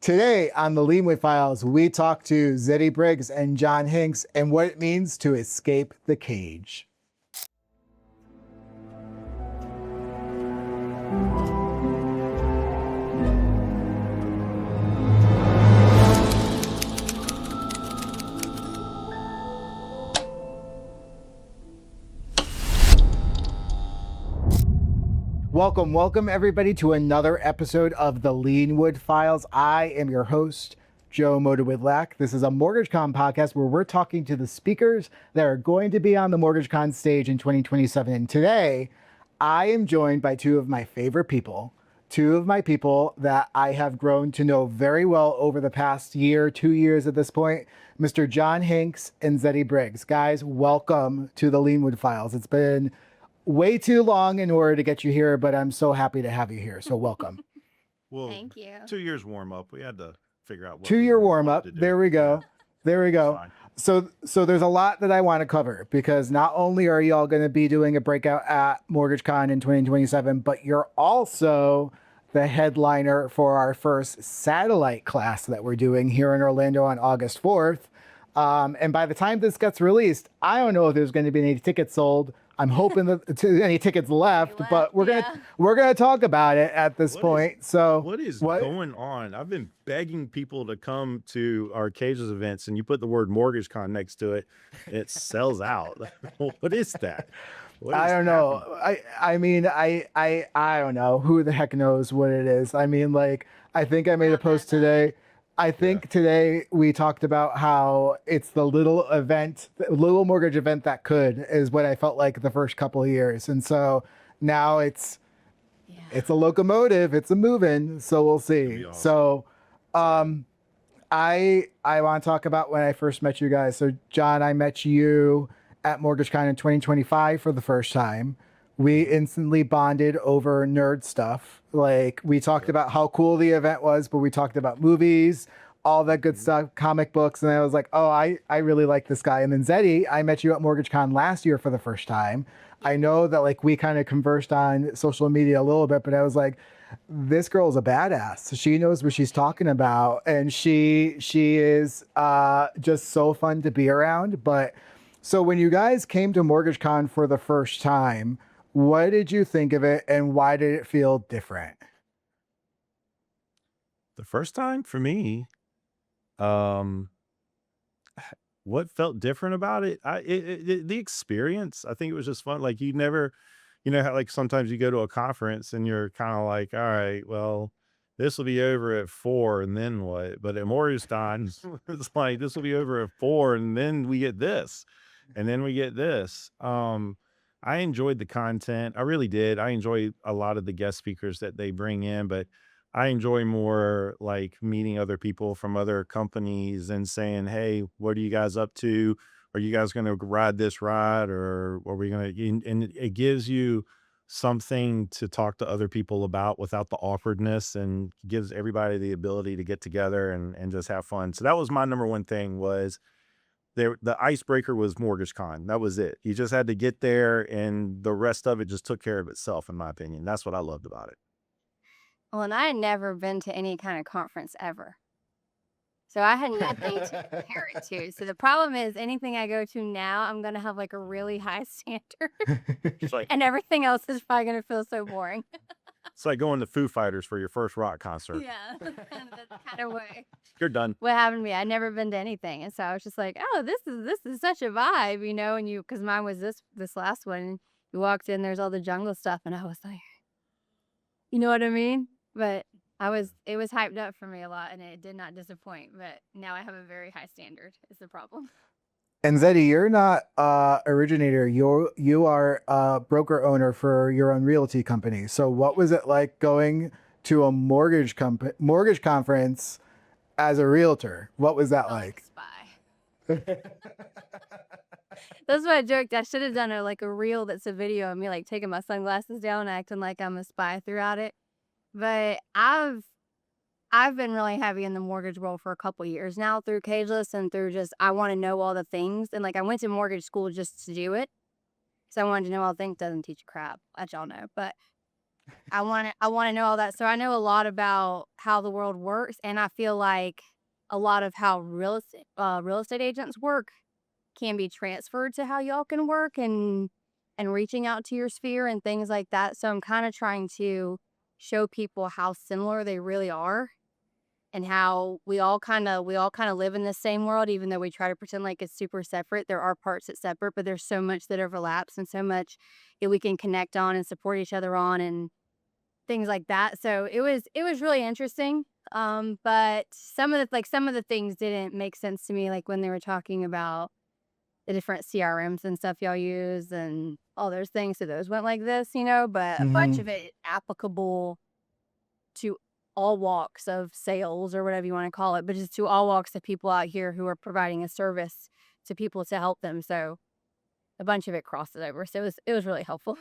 Today on the Lienwood Files, we talk to Tzedi Briggs and John Hinks and what it means to escape the cage. Welcome everybody to another episode of the Lienwood Files. I am your host, Joe Motowidlak. This is a MortgageCon podcast where we're talking to the speakers that are going to be on the MortgageCon stage in 2027. And today, I am joined by two of my favorite people, two of my people that I have grown to know very well over the past year, 2 years at this point, Mr. John Hinks and Tzedi Briggs. Guys, welcome to the Lienwood Files. It's been way too long in order to get you here, but I'm so happy to have you here. So welcome. Well, Thank you. 2 years warm up. We had to figure out what 2-year warm up. to do. There we go. There we go. Fine. So there's a lot that I want to cover because not only are y'all going to be doing a breakout at MortgageCon in 2027, but you're also the headliner for our first satellite class that we're doing here in Orlando on August 4th. And by the time this gets released, I don't know if there's going to be any tickets sold. I'm hoping that any tickets left, but we're gonna talk about it at this point. So what is going on? I've been begging people to come to our Cages events, and you put the word MortgageCon next to it, it sells out. What is that? I don't know. I mean, I don't know. Who the heck knows what it is? I mean, like, I think I made a post today. I think today we talked about how it's the little mortgage event that could is what I felt like the first couple of years. And so now it's a locomotive, it's a moving, so we'll see. Awesome. So I want to talk about when I first met you guys. So John, I met you at MortgageCon in 2025 for the first time. We instantly bonded over nerd stuff. Like, we talked about how cool the event was, but we talked about movies, all that good stuff, comic books. And I was like, oh, I really like this guy. And then Tzedi, I met you at MortgageCon last year for the first time. I know that, like, we kind of conversed on social media a little bit, but I was like, this girl is a badass. She knows what she's talking about. And she is just so fun to be around. But so when you guys came to MortgageCon for the first time, what did you think of it and why did it feel different? The first time for me, what felt different about it? The experience. I think it was just fun. Like, you know how, like, sometimes you go to a conference and you're kind of like, all right, well, this will be over at 4 and then what? But at MortgageCon, it's like, this will be over at 4 and then we get this and then we get this. I enjoyed the content. I really did. I enjoy a lot of the guest speakers that they bring in, but I enjoy more like meeting other people from other companies and saying, hey, what are you guys up to? Are you guys going to ride this ride, or are we going to, and it gives you something to talk to other people about without the awkwardness, and gives everybody the ability to get together and just have fun. So that was my number one thing, was the icebreaker was MortgageCon. That was it. You just had to get there, and the rest of it just took care of itself, in my opinion. That's what I loved about it. Well, and I had never been to any kind of conference ever. So I had nothing to compare it to. So the problem is, anything I go to now, I'm going to have like a really high standard. And everything else is probably going to feel so boring. It's like going to Foo Fighters for your first rock concert. Yeah, that's kind of way. You're done. What happened to me? I'd never been to anything, and so I was just like, "Oh, this is such a vibe," And because mine was this last one. And you walked in, there's all the jungle stuff, and I was like, you know what I mean? But it was hyped up for me a lot, and it did not disappoint. But now I have a very high standard. Is the problem? And Tzedi, you're not originator. You are a broker owner for your own realty company. So what was it like going to a mortgage conference as a realtor? What was that like? Spy. That's why I joked. I should have done a reel that's a video of me like taking my sunglasses down and acting like I'm a spy throughout it. But I've been really heavy in the mortgage world for a couple years now, through Cageless and through just, I want to know all the things. And like, I went to mortgage school just to do it. So I wanted to know all the things. Doesn't teach you crap, let y'all know. But I want to know all that. So I know a lot about how the world works, and I feel like a lot of how real estate agents work can be transferred to how y'all can work, and reaching out to your sphere and things like that. So I'm kind of trying to show people how similar they really are, and how we all kind of live in the same world, even though we try to pretend like it's super separate. There are parts that's separate, but there's so much that overlaps, and so much that we can connect on and support each other on, and things like that. So it was really interesting. But some of the things didn't make sense to me, like when they were talking about the different CRMs and stuff y'all use and all those things. So those went like this, but a bunch Hmm. of it applicable to all walks of sales or whatever you want to call it, but just to all walks of people out here who are providing a service to people to help them. So a bunch of it crosses over. So it was really helpful.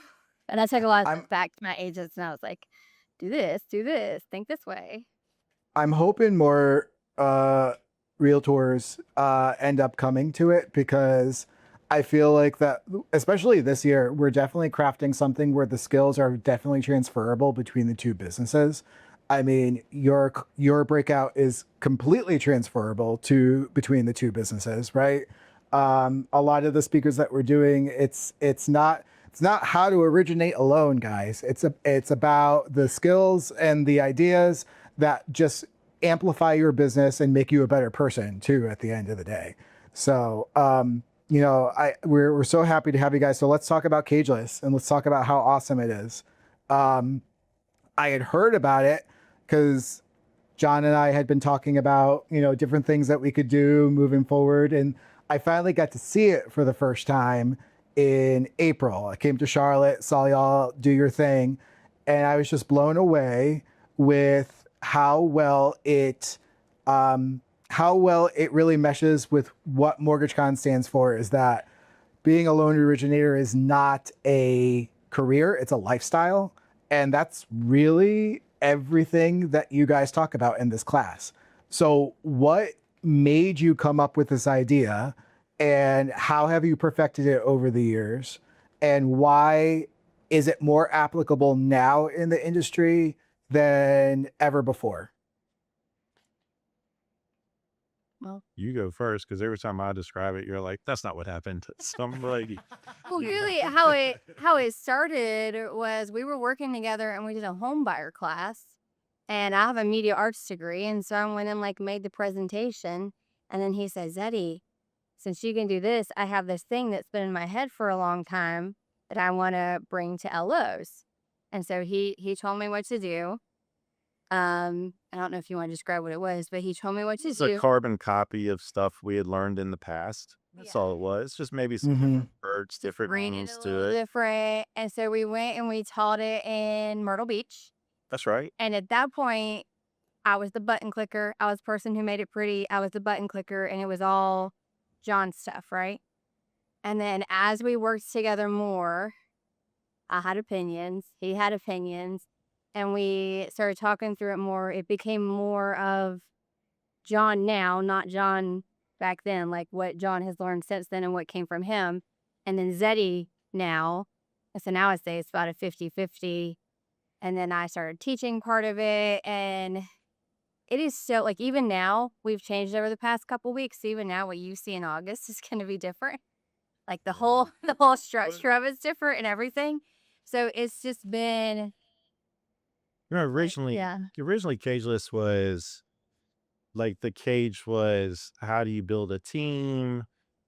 And I took a lot of I'm stuff back to my agents, and I was like, do this, think this way. I'm hoping more realtors end up coming to it, because I feel like that, especially this year, we're definitely crafting something where the skills are definitely transferable between the two businesses. I mean, your breakout is completely transferable to between the two businesses, right? A lot of the speakers that we're doing, it's not how to originate alone, guys. It's about the skills and the ideas that just amplify your business and make you a better person too at the end of the day. So we're so happy to have you guys. So let's talk about Cageless, and let's talk about how awesome it is. Um, I had heard about it because John and I had been talking about, different things that we could do moving forward. And I finally got to see it for the first time in April. I came to Charlotte, saw y'all do your thing, and I was just blown away with how well it really meshes with what MortgageCon stands for. Is that being a loan originator is not a career, it's a lifestyle. And that's really everything that you guys talk about in this class. So, what made you come up with this idea, and how have you perfected it over the years? And why is it more applicable now in the industry than ever before? Well, You go first, because every time I describe it, you're like, "That's not what happened." So I'm like, well, really, how it started was we were working together, and we did a home buyer class, and I have a media arts degree, and so I went and like made the presentation, and then he said, Zeddy, since you can do this, I have this thing that's been in my head for a long time that I want to bring to LOs. And so he told me what to do. I don't know if you want to describe what it was, but he told me what to it's a do. carbon copy of stuff we had learned in the past. That's Yeah. all it was. Just maybe some Mm-hmm. different words, different Bring it meanings a to little it. different. And so we went and we taught it in Myrtle Beach. That's right. And at that point, I was the button clicker. I was the person who made it pretty. I was the button clicker, and it was all John's stuff, right? And then as we worked together more, I had opinions, he had opinions, and we started talking through it more. It became more of John now, not John back then, like what John has learned since then and what came from him. And then Zeddy now. And so now I say it's about a 50-50. And then I started teaching part of it. And it is so, like, even now, we've changed over the past couple weeks. Even now, what you see in August is going to be different. Like the whole the whole structure of it's different and everything. So it's just been Originally, yeah. Cageless was like, the cage was, how do you build a team?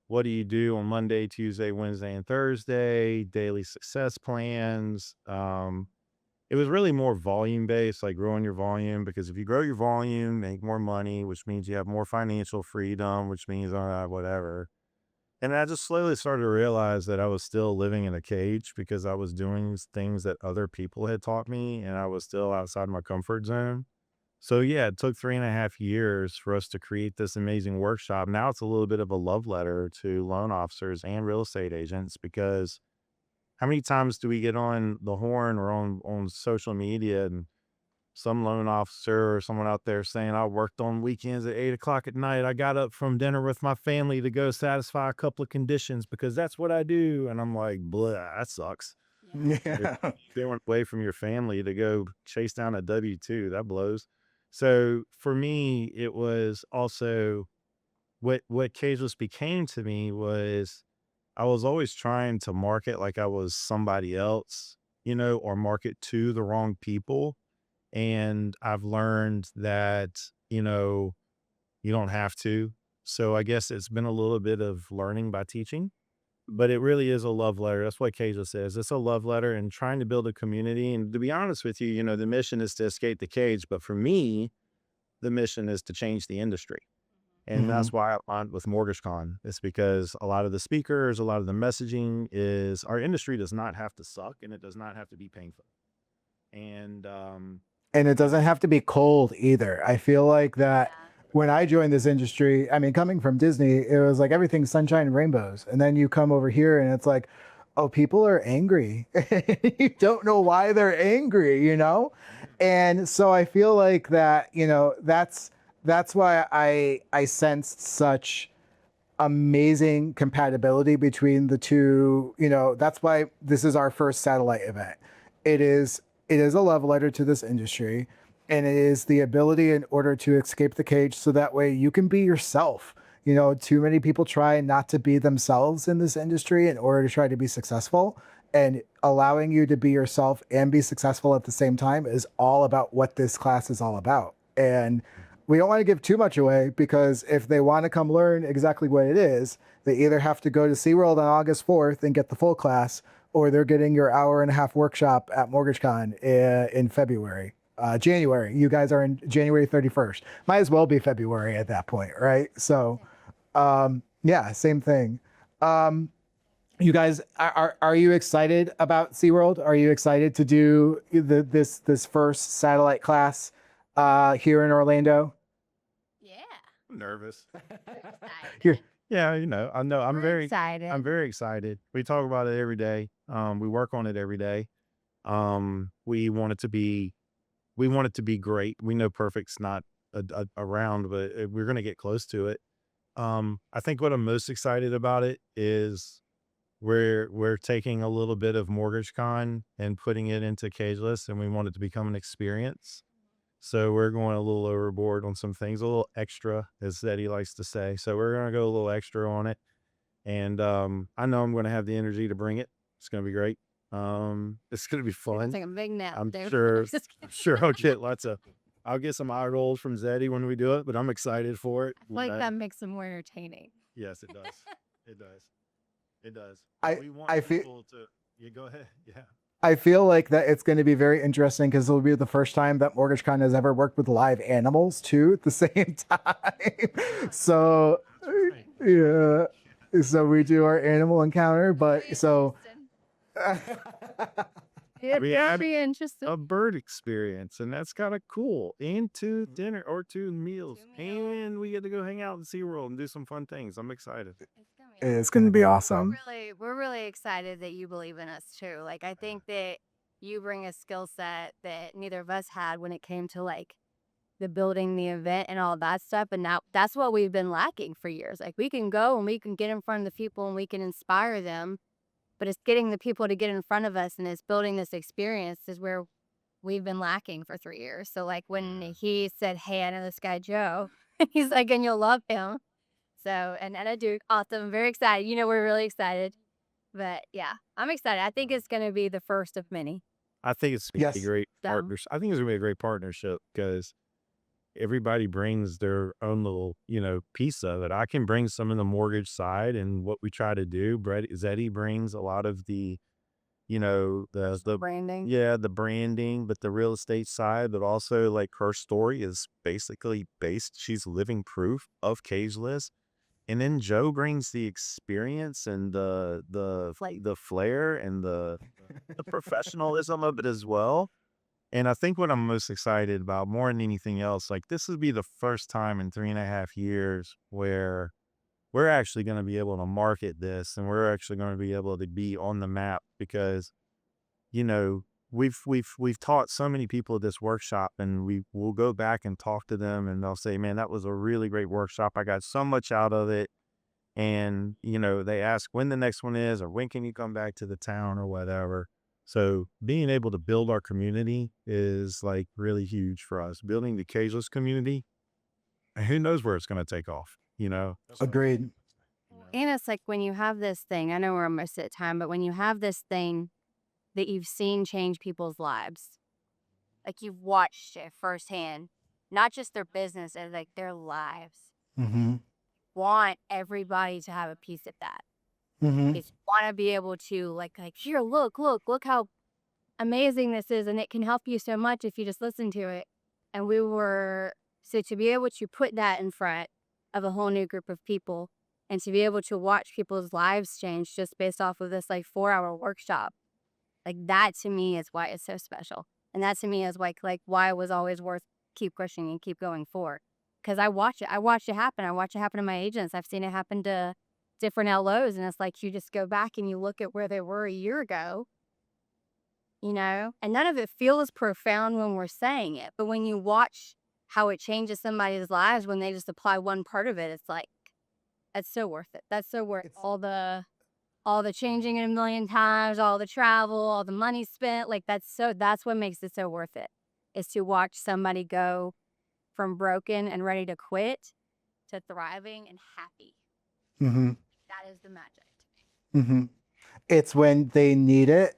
What do you do on Monday, Tuesday, Wednesday, and Thursday? Daily success plans. It was really more volume based, like growing your volume, because if you grow your volume, make more money, which means you have more financial freedom, which means whatever. And I just slowly started to realize that I was still living in a cage because I was doing things that other people had taught me, and I was still outside my comfort zone. So yeah, it took 3.5 years for us to create this amazing workshop. Now it's a little bit of a love letter to loan officers and real estate agents, because how many times do we get on the horn or on social media, and some loan officer or someone out there saying, I worked on weekends at 8 o'clock at night. I got up from dinner with my family to go satisfy a couple of conditions because that's what I do. And I'm like, blah, that sucks. Yeah. Going away from your family to go chase down a W-2, that blows. So for me, it was also what Cageless became to me was I was always trying to market like I was somebody else, or market to the wrong people. And I've learned that, you don't have to. So I guess it's been a little bit of learning by teaching, but it really is a love letter. That's what Cageless says. It's a love letter and trying to build a community. And to be honest with you, the mission is to escape the cage. But for me, the mission is to change the industry. And Mhm. that's why I aligned with MortgageCon. It's because a lot of the speakers, a lot of the messaging is our industry does not have to suck and it does not have to be painful. And And it doesn't have to be cold either. I feel like that when I joined this industry, I mean, coming from Disney, it was like everything's sunshine and rainbows. And then you come over here and it's like, oh, people are angry. You don't know why they're angry. And so I feel like that, that's why I sensed such amazing compatibility between the two. That's why this is our first satellite event. It is a love letter to this industry, and it is the ability in order to escape the cage so that way you can be yourself. Too many people try not to be themselves in this industry in order to try to be successful, and allowing you to be yourself and be successful at the same time is all about what this class is all about. And we don't want to give too much away, because if they want to come learn exactly what it is, they either have to go to SeaWorld on August 4th and get the full class, or they're getting your hour-and-a-half workshop at MortgageCon in February. January. You guys are in January 31st. Might as well be February at that point, right? So, yeah, same thing. You guys, are you excited about SeaWorld? Are you excited to do this first satellite class here in Orlando? Yeah. I'm nervous. Here, Yeah, I know I'm We're excited. I'm very excited. We talk about it every day. We work on it every day. We want it to be great. We know perfect's not around, but we're going to get close to it. I think what I'm most excited about it is we're taking a little bit of MortgageCon and putting it into Cageless, and we want it to become an experience. So we're going a little overboard on some things, a little extra, as Tzedi likes to say. So we're going to go a little extra on it. And I know I'm going to have the energy to bring it. It's going to be great. It's going to be fun. Take a big nap. I'm there. sure, Just kidding. I'm sure I'll get some eye rolls from Tzedi when we do it, but I'm excited for it. I feel like that makes it more entertaining. Yes, it does. It does. It does. I- We want I feel- people to, yeah, go ahead. Yeah. I feel like that it's going to be very interesting, because it'll be the first time that MortgageCon has ever worked with live animals too at the same time. So, yeah. So we do our animal encounter, but so. It'd We had be interesting. A bird experience, and that's kind of cool. And two dinner or two meals. Two meals. And we get to go hang out in SeaWorld and do some fun things. I'm excited. It's going to be awesome. We're really excited that you believe in us too. Like, I think that you bring a skill set that neither of us had when it came to like the building the event and all that stuff. And now that's what we've been lacking for years. Like, we can go and we can get in front of the people and we can inspire them, but it's getting the people to get in front of us, and it's building this experience is where we've been lacking for 3 years. So like when he said, "Hey, I know this guy Joe," he's like, "And you'll love him." So, and I do. Awesome. I'm very excited. We're really excited. But yeah, I'm excited. I think it's going to be the first of many. I think it's gonna be a Yes. great So- partnership. I think it's gonna be a great partnership because everybody brings their own little, piece of it. I can bring some of the mortgage side and what we try to do. Tzedi brings a lot of the, the Branding. yeah, the branding, but the real estate side, but also like her story is basically based. She's living proof of Cageless. And then Joe brings the experience and the flair and the professionalism of it as well. And I think what I'm most excited about more than anything else, like this would be the first time in 3.5 years where we're actually going to be able to market this, and we're actually going to be able to be on the map because, we've taught so many people at this workshop, and we'll go back and talk to them, and they'll say, "Man, that was a really great workshop. I got so much out of it." And, they ask when the next one is, or when can you come back to the town or whatever. So being able to build our community is like really huge for us. Building the cageless community, and who knows where it's going to take off, you know? Agreed. And it's like when you have this thing, I know we're almost at time, but when you have this thing that you've seen change people's lives, like you've watched it firsthand, not just their business, and like their lives. Mm-hmm. Want everybody to have a piece of that. Mm-hmm. It's want to be able to like here, look how amazing this is, and it can help you so much if you just listen to it. And so to be able to put that in front of a whole new group of people, and to be able to watch people's lives change just based off of this like 4-hour workshop, like that to me is why it's so special, and that to me is why why it was always worth keep pushing and keep going for. Because I watched it happen. I watched it happen to my agents. I've seen it happen to different LOs, and it's like you just go back and you look at where they were a year ago, you know, and none of it feels profound when we're saying it, but when you watch how it changes somebody's lives when they just apply one part of it, it's like that's so worth it. That's so worth all the changing it a million times, all the travel, all the money spent. Like that's what makes it so worth it, is to watch somebody go from broken and ready to quit to thriving and happy. Mm-hmm. That is the magic. Mm-hmm. It's when they need it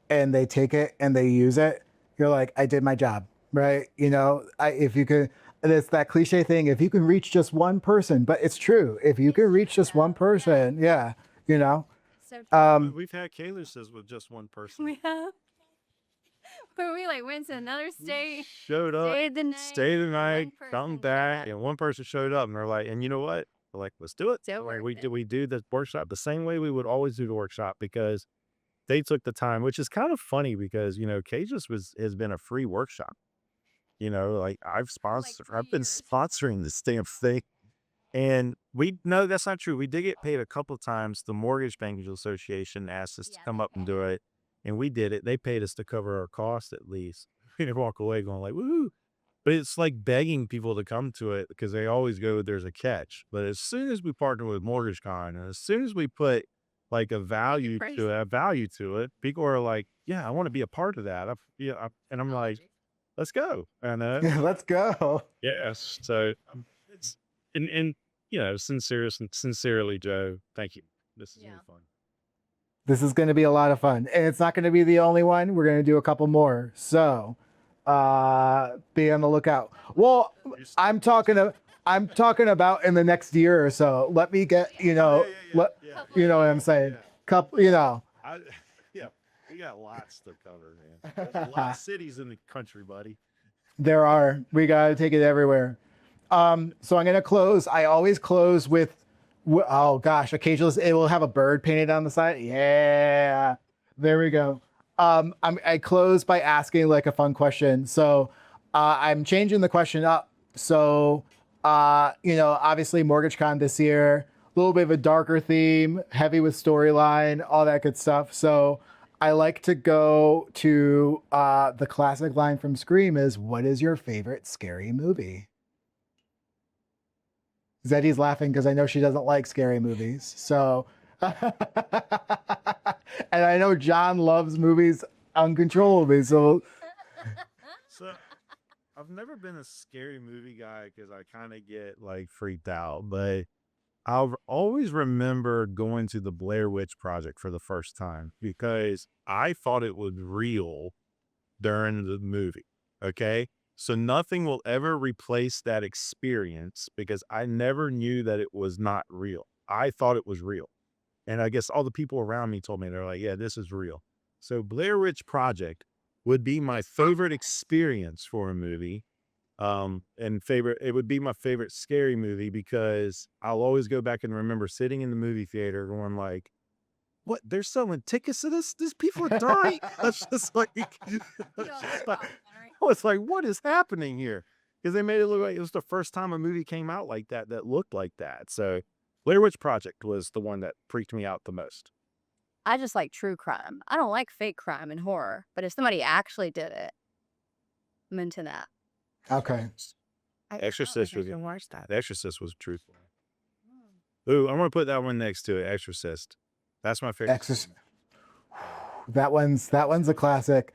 and they take it and they use it. You're like, I did my job, right? You know, if you could, and it's that cliche thing, if you can reach just one person, but it's true. If you can reach just one person, yeah, you know. So We've had calyxes with just one person. we have, but we like went to another state, Showed up, stayed the night, come back, and one person showed up, and they're like, and you know what? They're like, let's do it. So Like worth we do the workshop the same way we would always do the workshop, because they took the time, which is kind of funny because, you know, Cageless has been a free workshop. You know, like I've been sponsoring this damn thing. And no, that's not true. We did get paid a couple of times. The Mortgage Bankers Association asked us to come up and do it, and we did it. They paid us to cover our costs at least. We didn't walk away going like, woohoo. But it's like begging people to come to it because they always go, there's a catch. But as soon as we partner with MortgageCon, and as soon as we put like a value to it, people are like, yeah, I want to be a part of that. And I'm like, let's go. And Let's go. yes. So it's and you know, sincerely, Joe, thank you. This is really fun. This is going to be a lot of fun, and it's not going to be the only one. We're going to do a couple more. So, be on the lookout. Well, I'm talking about in the next year or so. Let me get, you know, you know what I'm saying? Couple, you know. We got lots to cover, man. There's a lot of cities in the country, buddy. There are. We got to take it everywhere. So I'm going to close. I always close with, oh gosh, occasionally it will have a bird painted on the side. Yeah, there we go. I close by asking like a fun question. So I'm changing the question up. So, you know, obviously MortgageCon this year, a little bit of a darker theme, heavy with storyline, all that good stuff. So I like to go to the classic line from Scream is, what is your favorite scary movie? Tzedi's laughing because I know she doesn't like scary movies. So, and I know John loves movies uncontrollably. So I've never been a scary movie guy because I kind of get like freaked out, but I'll always remember going to the Blair Witch Project for the first time because I thought it was real during the movie. Okay. So nothing will ever replace that experience because I never knew that it was not real. I thought it was real. And I guess all the people around me told me, they're like, yeah, this is real. So Blair Witch Project would be my favorite experience for a movie. It would be my favorite scary movie because I'll always go back and remember sitting in the movie theater going like, what? They're selling tickets to this? These people are dying. That's just like, I was like, what is happening here? Because they made it look like it was the first time a movie came out like that looked like that. So Blair Witch Project was the one that freaked me out the most. I just like true crime. I don't like fake crime and horror, but if somebody actually did it, I'm into that. Okay. Exorcist was watch that. The Exorcist was truthful. Ooh, I'm gonna put that one next to it. Exorcist. That's my favorite. Exorcist. That one's a classic.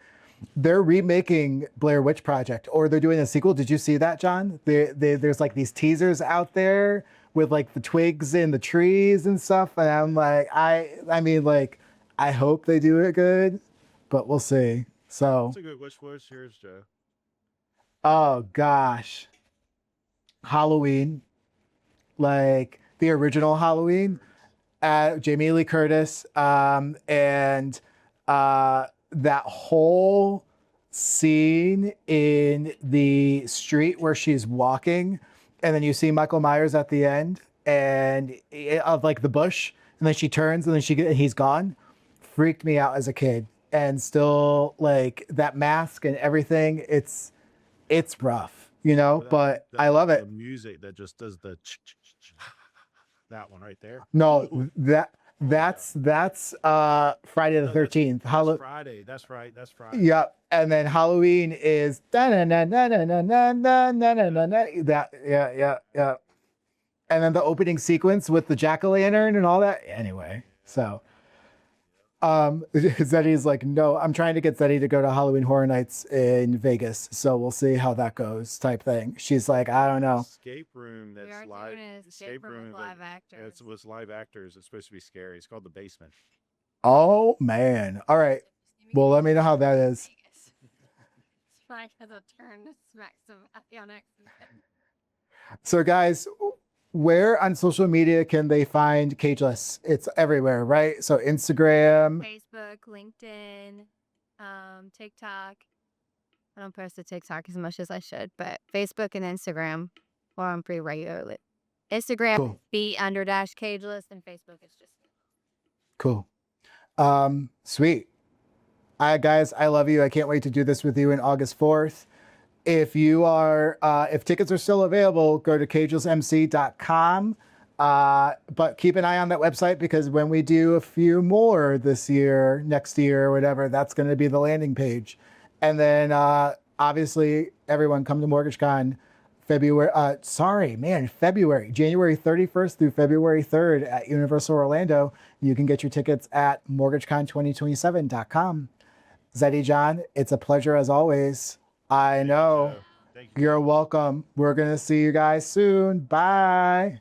They're remaking Blair Witch Project, or they're doing a sequel. Did you see that, John? There's like these teasers out there with like the twigs in the trees and stuff, and I'm like, I mean, like, I hope they do it good, but we'll see. So, That's a good. Which was yours, Joe? oh gosh, Halloween, like the original Halloween, Jamie Lee Curtis, and that whole scene in the street where she's walking, and then you see Michael Myers at the end, and of like the bush, and then she turns, and then he's gone. Freaked me out as a kid, and still like that mask and everything. It's rough, you know, but I love The it. music that just does the that one right there. No, that's Friday the 13th. That's Friday. That's right. That's Friday. Yep. And then Halloween is that, yeah. And then the opening sequence with the jack-o'-lantern and all that. Anyway, so Tzedi's like, no, I'm trying to get Tzedi to go to Halloween Horror Nights in Vegas, so we'll see how that goes, type thing. She's like, I don't know. Escape room We that's are live. doing an escape room with live actors. It was live actors. It's supposed to be scary. It's called The Basement. Oh man. All right. Well, let me know how that is. It's fine because I'll turn to smack somebody on accident. So guys, where on social media can they find Cageless? It's everywhere, right? So Instagram. Facebook, LinkedIn, TikTok. I don't post to TikTok as much as I should, but Facebook and Instagram, well, I'm pretty regularly. Instagram Cool. B_cageless, and Facebook is just Cool. Sweet. Guys, I love you. I can't wait to do this with you in August 4th. If you are, if tickets are still available, go to cagelessmc.com. But keep an eye on that website, because when we do a few more this year, next year, or whatever, that's going to be the landing page. And then obviously everyone come to MortgageCon January 31st through February 3rd at Universal Orlando. You can get your tickets at mortgagecon2027.com. Tzedi, John, it's a pleasure as always. I know. Thank you. You're welcome. We're going to see you guys soon. Bye.